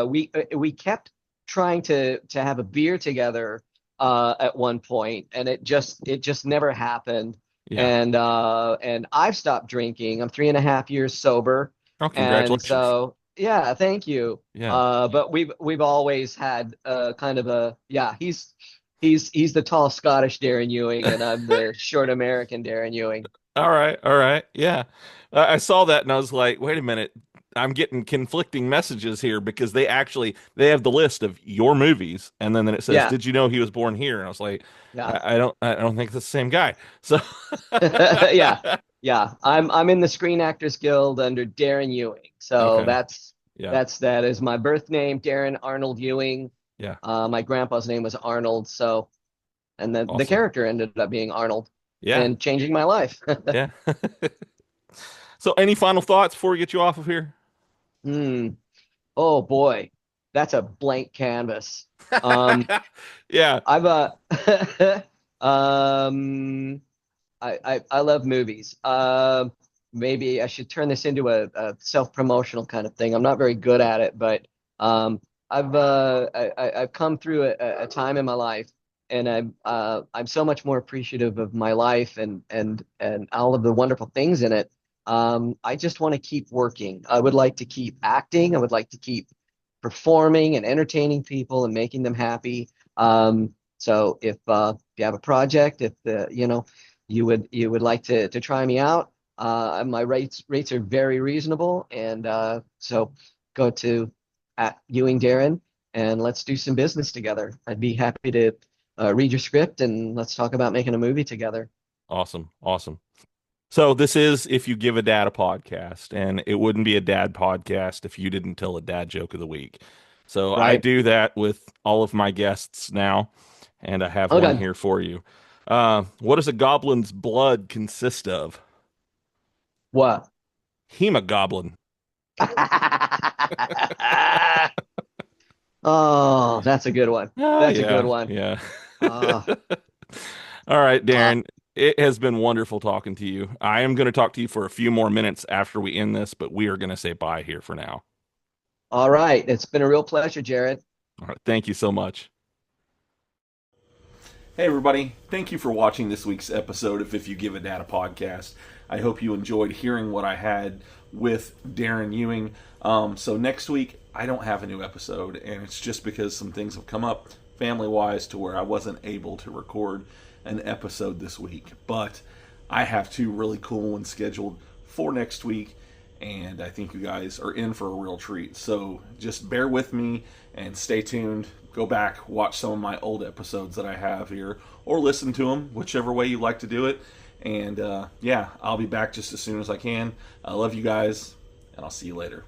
we kept trying to have a beer together at one point, and it just never happened. Yeah. And I've stopped drinking. I'm 3.5 years sober, Oh, and congratulations. so yeah, thank you. Yeah. But we've always had kind of a yeah. He's the tall Scottish Darren Ewing, and I'm the short American Darren Ewing. All right. All right. Yeah. I saw that and I was like, wait a minute. I'm getting conflicting messages here because they have the list of your movies and then it says, Yeah, "Did you know he was born here?" And I was like, yeah, I don't think it's the same guy. So yeah, yeah. I'm in the Screen Actors Guild under Darren Ewing, so Okay. Yeah. that is my birth name, Darren Arnold Ewing. Yeah. My grandpa's name was Arnold, so and then the Awesome. character ended up being Arnold Yeah. and changing my life. Yeah. So any final thoughts before we get you off of here? Hmm. Oh boy, that's a blank canvas. Um, Yeah. I've um I love movies. Maybe I should turn this into a self-promotional kind of thing. I'm not very good at it, but I've come through a time in my life, and I'm so much more appreciative of my life and all of the wonderful things in it. I just want to keep working. I would like to keep acting. I would like to keep performing and entertaining people and making them happy. So if you have a project, if you would like to try me out, my rates are very reasonable, and so go to at Ewing Darren, and let's do some business together. I'd be happy to read your script, and let's talk about making a movie together. Awesome. Awesome. So this is If You Give a Dad a Podcast, and it wouldn't be a dad podcast if you didn't tell a dad joke of the week. So I Right? do that with all of my guests now, and I have one Okay. here for you. What does a goblin's blood consist of? What? Hemoglobin. Oh, that's a good one. Ah, That's a good yeah, one. yeah. Uh, All right, uh, Darren. It has been wonderful talking to you. I am going to talk to you for a few more minutes after we end this, but we are going to say bye here for now. All right. It's been a real pleasure, Jared. All right, thank you so much. Hey, everybody. Thank you for watching this week's episode of If You Give a Dad a Podcast. I hope you enjoyed hearing what I had with Darren Ewing. So next week, I don't have a new episode, and it's just because some things have come up family-wise to where I wasn't able to record an episode this week. But I have two really cool ones scheduled for next week, and I think you guys are in for a real treat. So just bear with me and stay tuned. Go back, watch some of my old episodes that I have here, or listen to them, whichever way you like to do it. And yeah, I'll be back just as soon as I can. I love you guys, and I'll see you later.